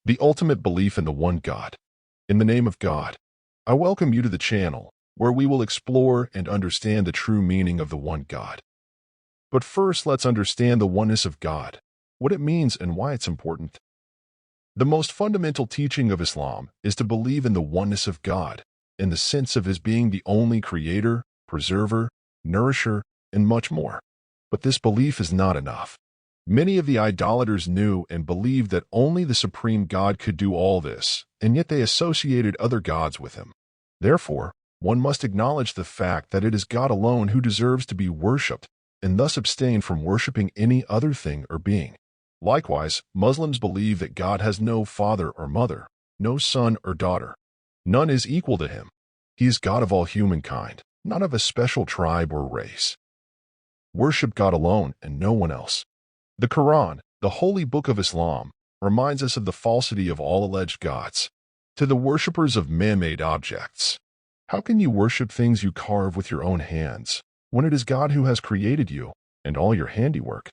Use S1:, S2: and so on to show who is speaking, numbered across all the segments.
S1: The ultimate belief in the one God. In the name of God, I welcome you to the channel, where we will explore and understand the true meaning of the one God. But first, let's understand the oneness of God, what it means and why it's important. The most fundamental teaching of Islam is to believe in the oneness of God, in the sense of His being the only creator, preserver, nourisher, and much more. But this belief is not enough. Many of the idolaters knew and believed that only the supreme God could do all this, and yet they associated other gods with Him. Therefore, one must acknowledge the fact that it is God alone who deserves to be worshipped, and thus abstain from worshiping any other thing or being. Likewise, Muslims believe that God has no father or mother, no son or daughter. None is equal to Him. He is God of all humankind, not of a special tribe or race. Worship God alone and no one else. The Quran, the holy book of Islam, reminds us of the falsity of all alleged gods. To the worshippers of man-made objects, how can you worship things you carve with your own hands, when it is God who has created you and all your handiwork?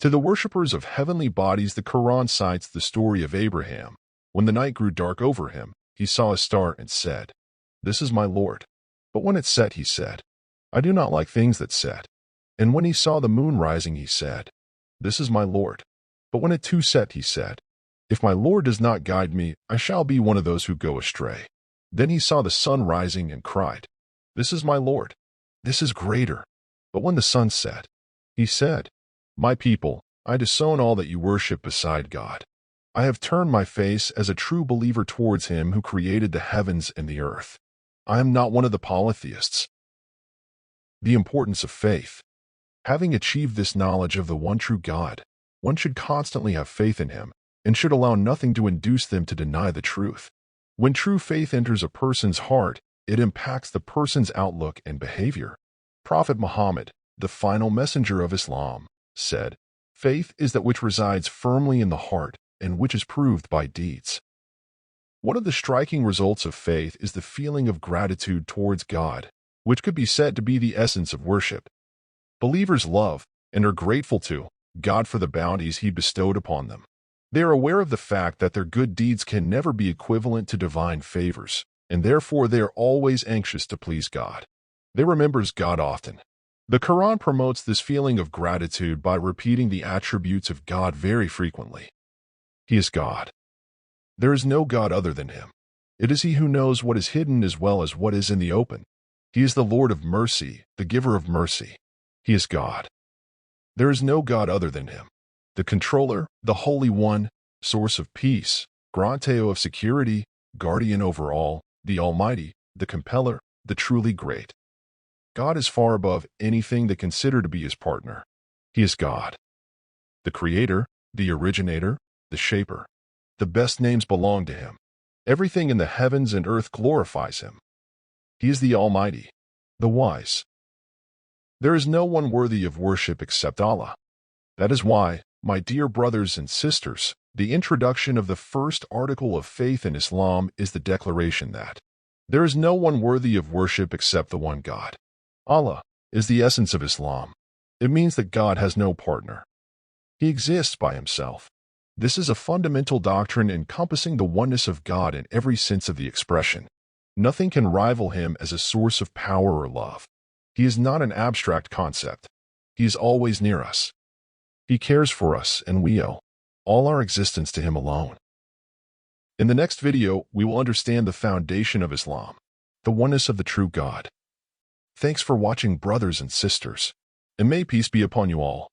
S1: To the worshippers of heavenly bodies, the Quran cites the story of Abraham. When the night grew dark over him, he saw a star and said, "This is my Lord." But when it set, he said, "I do not like things that set." And when he saw the moon rising, he said, "This is my Lord." But when it too set, he said, "If my Lord does not guide me, I shall be one of those who go astray." Then he saw the sun rising and cried, "This is my Lord. This is greater." But when the sun set, he said, "My people, I disown all that you worship beside God. I have turned my face as a true believer towards Him who created the heavens and the earth. I am not one of the polytheists." The importance of faith. Having achieved this knowledge of the one true God, one should constantly have faith in Him and should allow nothing to induce them to deny the truth. When true faith enters a person's heart, it impacts the person's outlook and behavior. Prophet Muhammad, the final messenger of Islam, said, "Faith is that which resides firmly in the heart and which is proved by deeds." One of the striking results of faith is the feeling of gratitude towards God, which could be said to be the essence of worship. Believers love and are grateful to God for the bounties He bestowed upon them. They are aware of the fact that their good deeds can never be equivalent to divine favors, and therefore they are always anxious to please God. They remember God often. The Quran promotes this feeling of gratitude by repeating the attributes of God very frequently. He is God. There is no God other than Him. It is He who knows what is hidden as well as what is in the open. He is the Lord of mercy, the giver of mercy. He is God. There is no God other than Him. The controller, the Holy One, source of peace, garanteo of security, guardian over all, the Almighty, the compeller, the truly great. God is far above anything they consider to be His partner. He is God. The Creator, the Originator, the Shaper. The best names belong to Him. Everything in the heavens and earth glorifies Him. He is the Almighty, the Wise. There is no one worthy of worship except Allah. That is why, my dear brothers and sisters, the introduction of the first article of faith in Islam is the declaration that there is no one worthy of worship except the one God. Allah is the essence of Islam. It means that God has no partner. He exists by Himself. This is a fundamental doctrine encompassing the oneness of God in every sense of the expression. Nothing can rival Him as a source of power or love. He is not an abstract concept. He is always near us. He cares for us, and we owe all our existence to Him alone. In the next video, we will understand the foundation of Islam, the oneness of the true God. Thanks for watching, brothers and sisters, and may peace be upon you all.